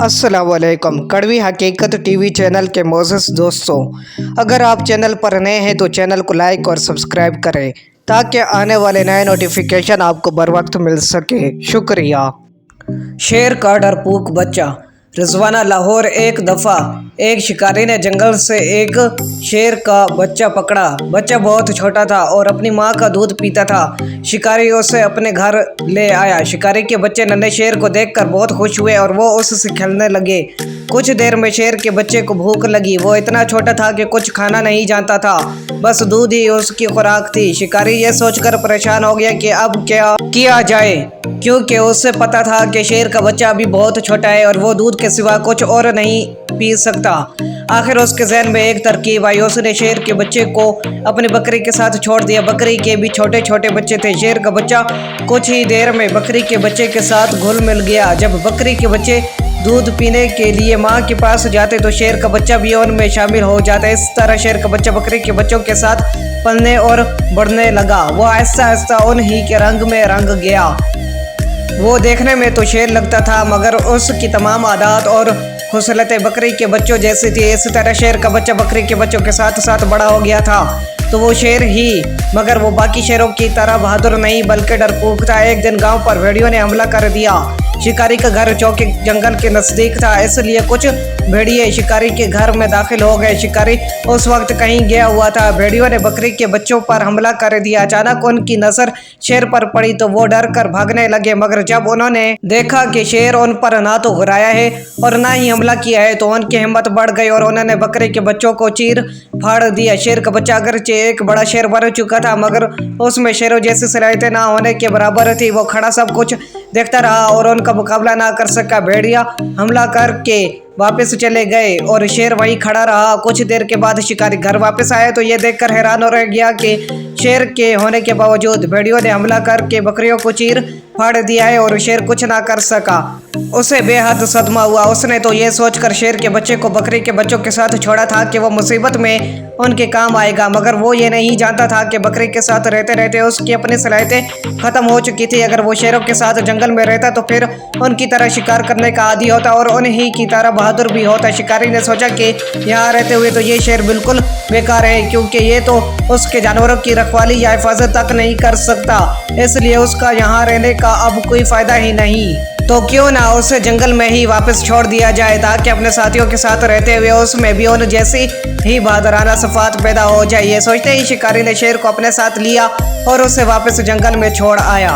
अस्सलामुअलैकुम। कड़वी हकीकत टीवी चैनल के मोअज़्ज़ज़ दोस्तों, अगर आप चैनल पर नए हैं तो चैनल को लाइक और सब्सक्राइब करें ताकि आने वाले नए नोटिफिकेशन आपको बर वक्त मिल सके। शुक्रिया। शेर का डरपोक बच्चा। रिजवाना लाहौर। एक दफ़ा एक शिकारी ने जंगल से एक शेर का बच्चा पकड़ा। बच्चा बहुत छोटा था और अपनी माँ का दूध पीता था। शिकारी उसे अपने घर ले आया। शिकारी के बच्चे नन्हे शेर को देखकर बहुत खुश हुए और वो उससे खेलने लगे। कुछ देर में शेर के बच्चे को भूख लगी। वो इतना छोटा था कि कुछ खाना नहीं जानता था, बस दूध ही उसकी खुराक थी। शिकारी ये सोचकर परेशान हो गया कि अब क्या किया जाए, क्योंकि उसे पता था कि शेर का बच्चा अभी बहुत छोटा है और वो दूध के सिवा कुछ और नहीं पी सकता। आखिर उसके ज़हन में एक तरकीब आई। उसने शेर के बच्चे को अपनी बकरी के साथ छोड़ दिया। बकरी के भी छोटे छोटे बच्चे थे। शेर का बच्चा कुछ ही देर में बकरी के बच्चे के साथ घुल मिल गया। जब बकरी के बच्चे दूध पीने के लिए माँ के पास जाते तो शेर का बच्चा भी उनमें शामिल हो जाता। इस तरह शेर का बच्चा बकरी के बच्चों के साथ पलने और बढ़ने लगा। वो आहिस्ता आहिस्ता उन्हीं के रंग में रंग गया। वो देखने में तो शेर लगता था, मगर उसकी तमाम आदत और खुसलतें बकरी के बच्चों जैसी थी। इसी तरह शेर का बच्चा बकरी के बच्चों के साथ साथ बड़ा हो गया था। तो वो शेर ही, मगर वो बाकी शेरों की तरह बहादुर नहीं बल्कि डरपोक था। एक दिन गांव पर भेड़ियों ने हमला कर दिया। शिकारी का घर चौके जंगल के नज़दीक था, इसलिए कुछ भेड़िए शिकारी के घर में दाखिल हो गए। शिकारी उस वक्त कहीं गया हुआ था। भेड़ियों ने बकरी के बच्चों पर हमला कर दिया। अचानक उनकी नज़र शेर पर पड़ी तो वो डर कर भागने लगे, मगर जब उन्होंने देखा कि शेर उन पर ना तो घुराया है और ना ही हमला किया है तो उनकी हिम्मत बढ़ गई और उन्होंने बकरी के बच्चों को चीर फाड़ दिया। शेर का बच्चा अगरचे एक बड़ा शेर बन चुका था, मगर उसमें शेरों जैसी सलाहियतें ना होने के बराबर थी। वो खड़ा सब कुछ देखता रहा और उनका मुकाबला ना कर सका। भेड़िया हमला करके वापस चले गए और शेर वहीं खड़ा रहा। कुछ देर के बाद शिकारी घर वापस आया तो ये देखकर हैरान हो रह गया कि शेर के होने के बावजूद भेड़ियों ने हमला करके बकरियों को चीर फाड़ दिया है और शेर कुछ ना कर सका। उसे बेहद सदमा हुआ। उसने तो ये सोचकर शेर के बच्चे को बकरी के बच्चों के साथ छोड़ा था कि वो मुसीबत में उनके काम आएगा, मगर वो ये नहीं जानता था कि बकरी के साथ रहते रहते उसकी अपनी सलाहियतें खत्म हो चुकी थी। अगर वो शेरों के साथ जंगल में रहता तो फिर उनकी तरह शिकार करने का आदी होता और उन्हीं की तरह बहादुर भी होता। शिकारी ने सोचा कि यहाँ रहते हुए तो ये शेर बिल्कुल बेकार है, क्योंकि ये तो उसके जानवरों की रखवाली या हिफाजत तक नहीं कर सकता, इसलिए उसका यहाँ रहने का अब कोई फायदा ही नहीं। तो क्यों ना उसे जंगल में ही वापस छोड़ दिया जाए, ताकि अपने साथियों के साथ रहते हुए उसमें भी उन जैसी ही बहादुराना सफ़ात पैदा हो जाए। ये सोचते ही शिकारी ने शेर को अपने साथ लिया और उसे वापस जंगल में छोड़ आया।